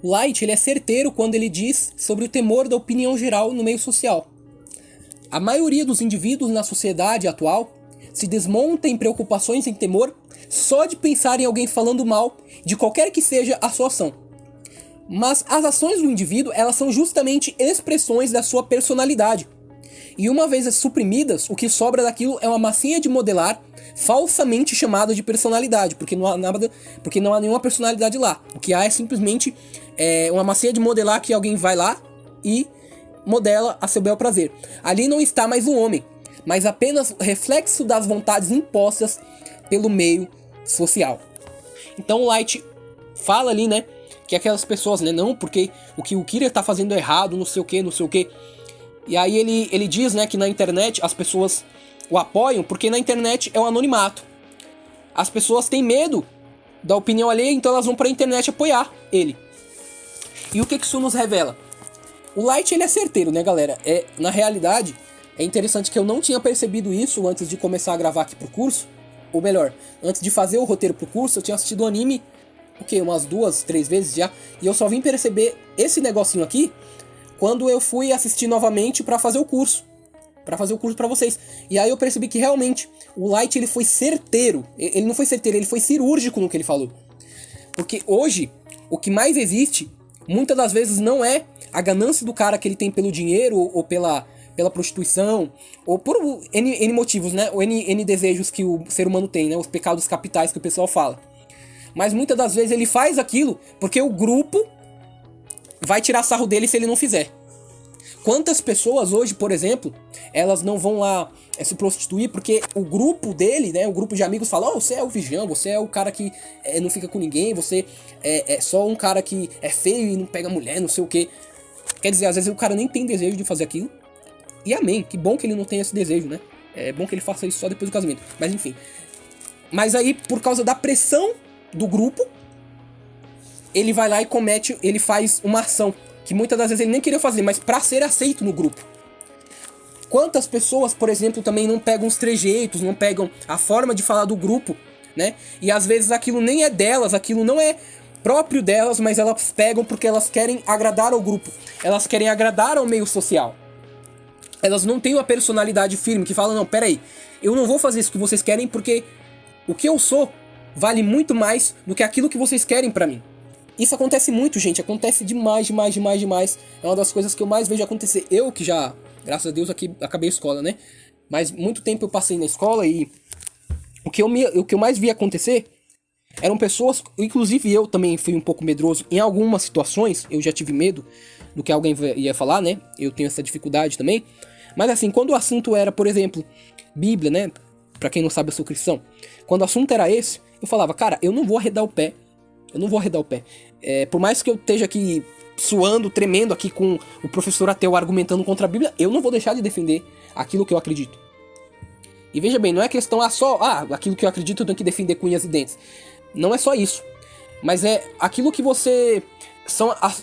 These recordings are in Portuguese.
O Light ele é certeiro quando ele diz sobre o temor da opinião geral no meio social. A maioria dos indivíduos na sociedade atual se desmonta em preocupações e temor só de pensar em alguém falando mal de qualquer que seja a sua ação. Mas as ações do indivíduo, elas são justamente expressões da sua personalidade. E uma vez suprimidas, o que sobra daquilo é uma massinha de modelar falsamente chamada de personalidade, porque não há nenhuma personalidade lá. O que há é simplesmente uma massinha de modelar que alguém vai lá e modela a seu bel prazer. Ali não está mais o homem, mas apenas reflexo das vontades impostas pelo meio social. Então o Light fala ali, né, que aquelas pessoas, né, não, porque o que o Kira tá fazendo é errado, não sei o que. E aí ele diz, né, que na internet as pessoas o apoiam porque na internet é o anonimato. As pessoas têm medo da opinião alheia, então elas vão pra internet apoiar ele. E o que isso nos revela? O Light, ele é certeiro, né, galera? Na realidade, é interessante que eu não tinha percebido isso antes de começar a gravar aqui pro curso. Ou melhor, antes de fazer o roteiro pro curso, eu tinha assistido o anime, umas 2, 3 vezes já. E eu só vim perceber esse negocinho aqui quando eu fui assistir novamente pra fazer o curso. Pra fazer o curso pra vocês. E aí eu percebi que realmente o Light, ele foi certeiro. Ele não foi certeiro, ele foi cirúrgico no que ele falou. Porque hoje, o que mais existe, muitas das vezes não é a ganância do cara que ele tem pelo dinheiro ou pela prostituição, ou por N motivos, né? Ou N desejos que o ser humano tem, né? Os pecados capitais que o pessoal fala. Mas muitas das vezes ele faz aquilo porque o grupo vai tirar sarro dele se ele não fizer. Quantas pessoas hoje, por exemplo, elas não vão lá se prostituir porque o grupo dele, né, o grupo de amigos fala: você é o vigião, você é o cara que não fica com ninguém, você é só um cara que é feio e não pega mulher, não sei o que. Quer dizer, às vezes o cara nem tem desejo de fazer aquilo. E amém, que bom que ele não tem esse desejo, né? É bom que ele faça isso só depois do casamento. Mas enfim. Mas aí, por causa da pressão do grupo, ele vai lá e ele faz uma ação que muitas das vezes ele nem queria fazer, mas pra ser aceito no grupo. Quantas pessoas, por exemplo, também não pegam os trejeitos, não pegam a forma de falar do grupo, né? E às vezes aquilo nem é delas, aquilo não é próprio delas, mas elas pegam porque elas querem agradar ao grupo. Elas querem agradar ao meio social. Elas não têm uma personalidade firme que fala: não, peraí, eu não vou fazer isso que vocês querem porque o que eu sou vale muito mais do que aquilo que vocês querem pra mim. Isso acontece muito, gente, acontece demais. É uma das coisas que eu mais vejo acontecer. Eu que já, graças a Deus, aqui acabei a escola, né? Mas muito tempo eu passei na escola e o que eu mais vi acontecer eram pessoas, inclusive eu também fui um pouco medroso em algumas situações, eu já tive medo do que alguém ia falar, né? Eu tenho essa dificuldade também. Mas assim, quando o assunto era, por exemplo, Bíblia, né? Pra quem não sabe, eu sou cristão. Quando o assunto era esse, eu falava: cara, eu não vou arredar o pé. Por mais que eu esteja aqui suando, tremendo aqui com o professor ateu argumentando contra a Bíblia, eu não vou deixar de defender aquilo que eu acredito. E veja bem, não é questão aquilo que eu acredito eu tenho que defender com unhas e dentes. Não é só isso. Mas é aquilo que você...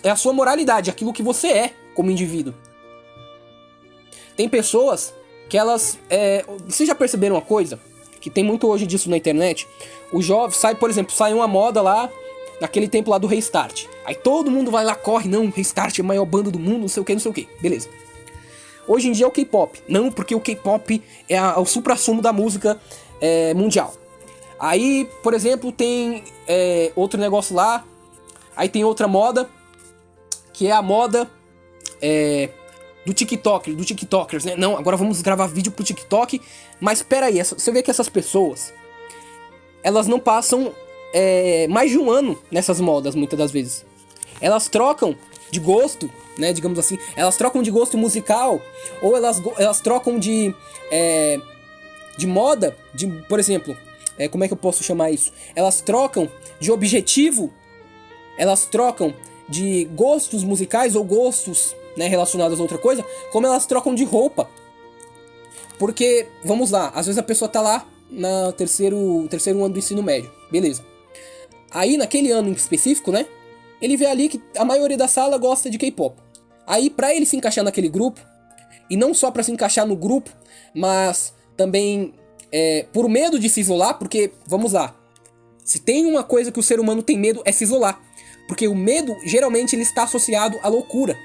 é a sua moralidade, aquilo que você é como indivíduo. Tem pessoas que elas... vocês já perceberam uma coisa? Que tem muito hoje disso na internet. O jovem por exemplo, sai uma moda lá, naquele tempo lá do Restart. Aí todo mundo vai lá, corre, não, Restart é a maior banda do mundo, não sei o que, beleza. Hoje em dia é o K-pop. Não, porque o K-pop é o suprassumo da música mundial. Aí, por exemplo, tem outro negócio lá. Aí tem outra moda, que é a moda do TikTokers, né? Não, agora vamos gravar vídeo pro TikTok. Mas peraí, você vê que essas pessoas, elas não passam mais de um ano nessas modas, muitas das vezes. Elas trocam de gosto, né, digamos assim. Elas trocam de gosto musical, ou elas trocam de moda, por exemplo, como é que eu posso chamar isso? Elas trocam de objetivo, elas trocam de gostos musicais ou gostos, né, relacionados a outra coisa, como elas trocam de roupa. Porque, vamos lá, às vezes a pessoa tá lá no terceiro ano do ensino médio, beleza. Aí, naquele ano em específico, né, ele vê ali que a maioria da sala gosta de K-pop. Aí, pra ele se encaixar naquele grupo, e não só pra se encaixar no grupo, mas também por medo de se isolar, porque, vamos lá, se tem uma coisa que o ser humano tem medo é se isolar. Porque o medo, geralmente, ele está associado à loucura.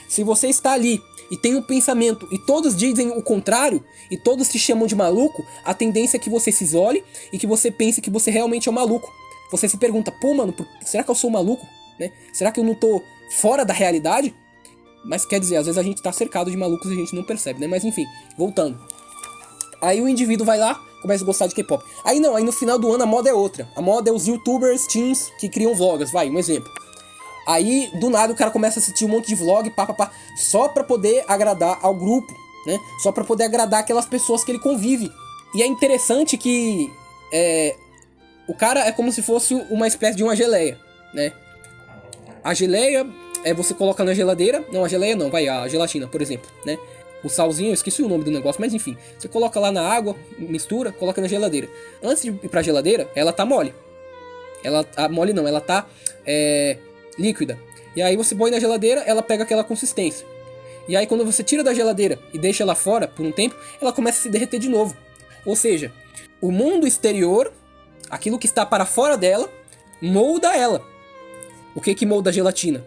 Se você está ali e tem um pensamento e todos dizem o contrário, e todos te chamam de maluco, a tendência é que você se isole e que você pense que você realmente é um maluco. Você se pergunta, pô, mano, será que eu sou um maluco? Né? Será que eu não tô fora da realidade? Mas quer dizer, às vezes a gente tá cercado de malucos e a gente não percebe, né? Mas enfim, voltando. Aí o indivíduo vai lá, começa a gostar de K-pop. Aí no final do ano a moda é outra. A moda é os youtubers, teens, que criam vlogs, um exemplo. Aí, do nada, o cara começa a assistir um monte de vlog, só pra poder agradar ao grupo, né? Só pra poder agradar aquelas pessoas que ele convive. E é interessante que o cara é como se fosse uma espécie de uma geleia, né? A geleia você coloca na geladeira. Não, a geleia não, a gelatina, por exemplo, né? O salzinho, eu esqueci o nome do negócio, mas enfim. Você coloca lá na água, mistura, coloca na geladeira. Antes de ir pra geladeira, ela tá mole. Mole não, ela tá líquida. E aí você põe na geladeira, ela pega aquela consistência. E aí quando você tira da geladeira e deixa ela fora por um tempo, ela começa a se derreter de novo. Ou seja, o mundo exterior, aquilo que está para fora dela, molda ela. O que molda a gelatina?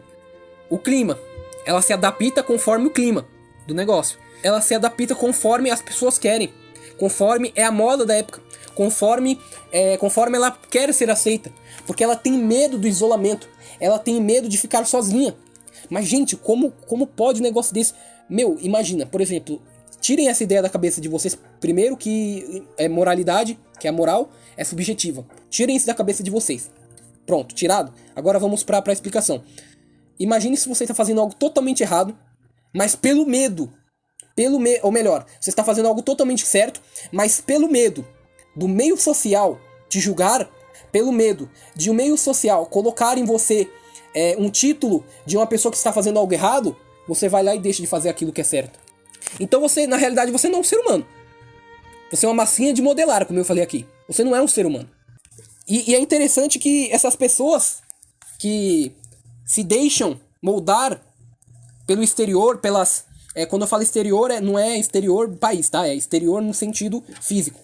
O clima. Ela se adapta conforme o clima do negócio. Ela se adapta conforme as pessoas querem. Conforme é a moda da época. Conforme ela quer ser aceita. Porque ela tem medo do isolamento. Ela tem medo de ficar sozinha. Mas, gente, como pode um negócio desse? Meu, imagina, por exemplo, tirem essa ideia da cabeça de vocês. Primeiro que moralidade, que é a moral, é subjetiva. Tirem isso da cabeça de vocês. Pronto, tirado. Agora vamos pra explicação. Imagine se você está fazendo algo totalmente errado, mas pelo medo. Ou melhor, você está fazendo algo totalmente certo, mas pelo medo do meio social te julgar, pelo medo de o meio social colocar em você um título de uma pessoa que está fazendo algo errado, você vai lá e deixa de fazer aquilo que é certo. Então na realidade, você não é um ser humano. Você é uma massinha de modelar, como eu falei aqui. Você não é um ser humano. E é interessante que essas pessoas que se deixam moldar pelo exterior, quando eu falo exterior, não é exterior país, tá? É exterior no sentido físico.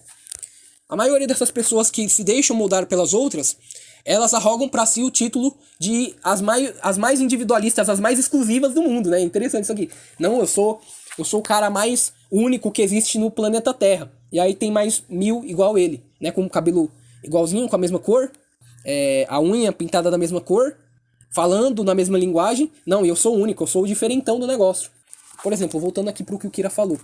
A maioria dessas pessoas que se deixam moldar pelas outras, elas arrogam pra si o título de as mais individualistas, as mais exclusivas do mundo, né? Interessante isso aqui. Não, eu sou o cara mais único que existe no planeta Terra. E aí tem mais 1000 igual ele, né? Com o cabelo igualzinho, com a mesma cor, a unha pintada da mesma cor, falando na mesma linguagem. Não, eu sou único, eu sou o diferentão do negócio. Por exemplo, voltando aqui pro que o Kira falou.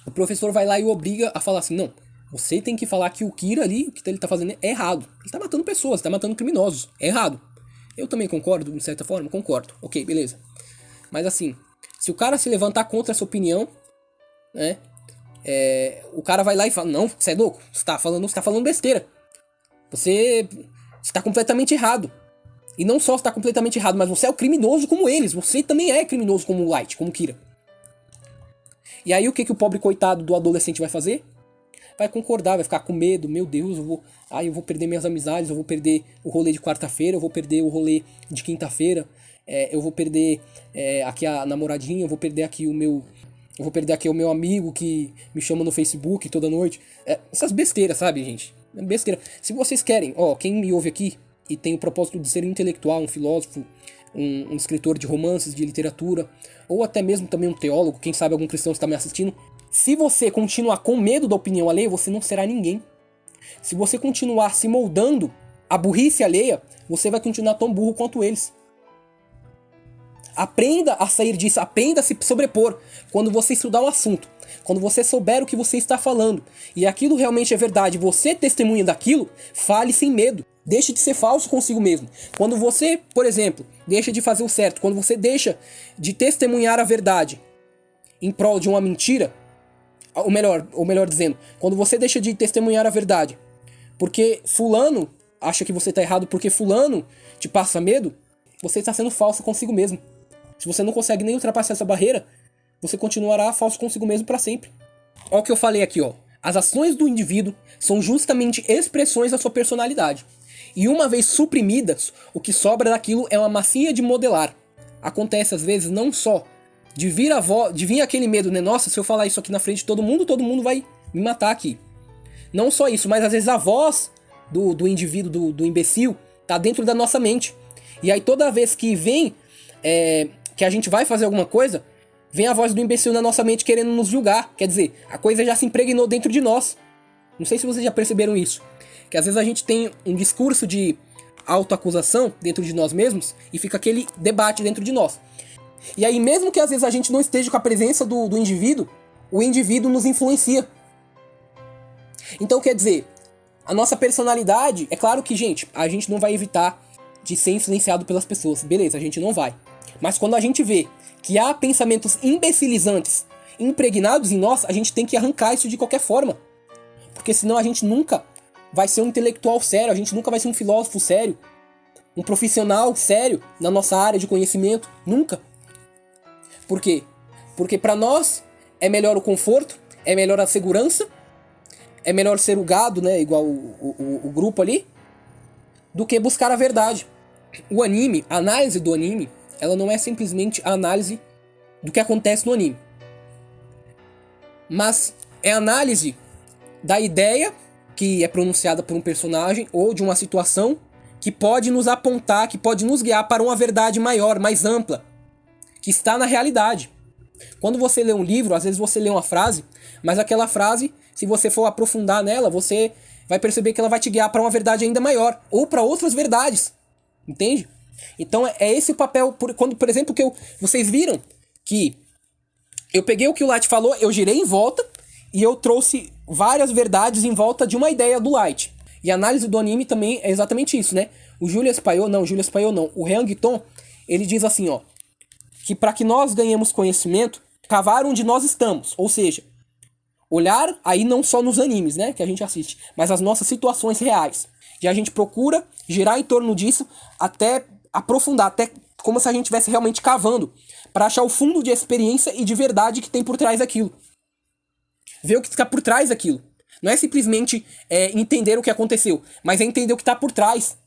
O professor vai lá e o obriga a falar assim, não, você tem que falar que o Kira ali, o que ele tá fazendo é errado. Ele tá matando pessoas, tá matando criminosos. É errado. Eu também concordo, de certa forma, concordo. Ok, beleza. Mas assim, se o cara se levantar contra essa opinião, né, o cara vai lá e fala, não, você é louco, você tá falando besteira. Você está completamente errado. E não só está completamente errado, mas você é o criminoso como eles. Você também é criminoso como o Light, como o Kira. E aí o que o pobre coitado do adolescente vai fazer? Vai concordar, vai ficar com medo. Meu Deus, eu vou perder minhas amizades, eu vou perder o rolê de quarta-feira, eu vou perder o rolê de quinta-feira, eu vou perder aqui a namoradinha, eu vou perder aqui o meu amigo que me chama no Facebook toda noite. Essas besteiras, sabe, gente? É besteira. Se vocês querem, quem me ouve aqui e tem o propósito de ser um intelectual, um filósofo, um escritor de romances, de literatura, ou até mesmo também um teólogo, quem sabe algum cristão está me assistindo, se você continuar com medo da opinião alheia, você não será ninguém. Se você continuar se moldando à burrice alheia, você vai continuar tão burro quanto eles. Aprenda a sair disso, aprenda a se sobrepor quando você estudar um assunto. Quando você souber o que você está falando e aquilo realmente é verdade, você testemunha daquilo, fale sem medo. Deixe de ser falso consigo mesmo. Quando você, por exemplo, deixa de fazer o certo, quando você deixa de testemunhar a verdade em prol de uma mentira, ou melhor dizendo, quando você deixa de testemunhar a verdade porque fulano acha que você está errado, porque fulano te passa medo, você está sendo falso consigo mesmo. Se você não consegue nem ultrapassar essa barreira, você continuará falso consigo mesmo para sempre. Olha o que eu falei aqui, ó. As ações do indivíduo são justamente expressões da sua personalidade. E uma vez suprimidas, o que sobra daquilo é uma massinha de modelar. Acontece às vezes não só de vir aquele medo, né? Nossa, se eu falar isso aqui na frente de todo mundo vai me matar aqui. Não só isso, mas às vezes a voz do indivíduo, do imbecil, tá dentro da nossa mente. E aí toda vez que vem que a gente vai fazer alguma coisa, vem a voz do imbecil na nossa mente querendo nos julgar. Quer dizer, a coisa já se impregnou dentro de nós. Não sei se vocês já perceberam isso. Que às vezes a gente tem um discurso de autoacusação dentro de nós mesmos e fica aquele debate dentro de nós. E aí, mesmo que às vezes a gente não esteja com a presença do indivíduo, o indivíduo nos influencia. Então, quer dizer, a nossa personalidade, é claro que, gente, a gente não vai evitar de ser influenciado pelas pessoas. Beleza, a gente não vai. Mas quando a gente vê que há pensamentos imbecilizantes impregnados em nós, a gente tem que arrancar isso de qualquer forma. Porque senão a gente nunca vai ser um intelectual sério, a gente nunca vai ser um filósofo sério, um profissional sério na nossa área de conhecimento. Nunca. Por quê? Porque para nós é melhor o conforto, é melhor a segurança, é melhor ser o gado, né, igual o grupo ali, do que buscar a verdade. O anime, a análise do anime, ela não é simplesmente a análise do que acontece no anime. Mas é a análise da ideia que é pronunciada por um personagem ou de uma situação que pode nos apontar, que pode nos guiar para uma verdade maior, mais ampla, que está na realidade. Quando você lê um livro, às vezes você lê uma frase, mas aquela frase, se você for aprofundar nela, você vai perceber que ela vai te guiar para uma verdade ainda maior, ou para outras verdades, entende? Então é esse o papel, quando, por exemplo, vocês viram que eu peguei o que o Light falou, eu girei em volta e eu trouxe várias verdades em volta de uma ideia do Light. E a análise do anime também é exatamente isso, né? O Julius Payot não. O Hyeong Ton, ele diz assim, ó, que para que nós ganhemos conhecimento, cavar onde nós estamos, ou seja, olhar aí não só nos animes, né, que a gente assiste, mas as nossas situações reais. E a gente procura girar em torno disso até aprofundar, até como se a gente estivesse realmente cavando, para achar o fundo de experiência e de verdade que tem por trás daquilo. Ver o que está por trás daquilo. Não é simplesmente entender o que aconteceu, mas é entender o que está por trás.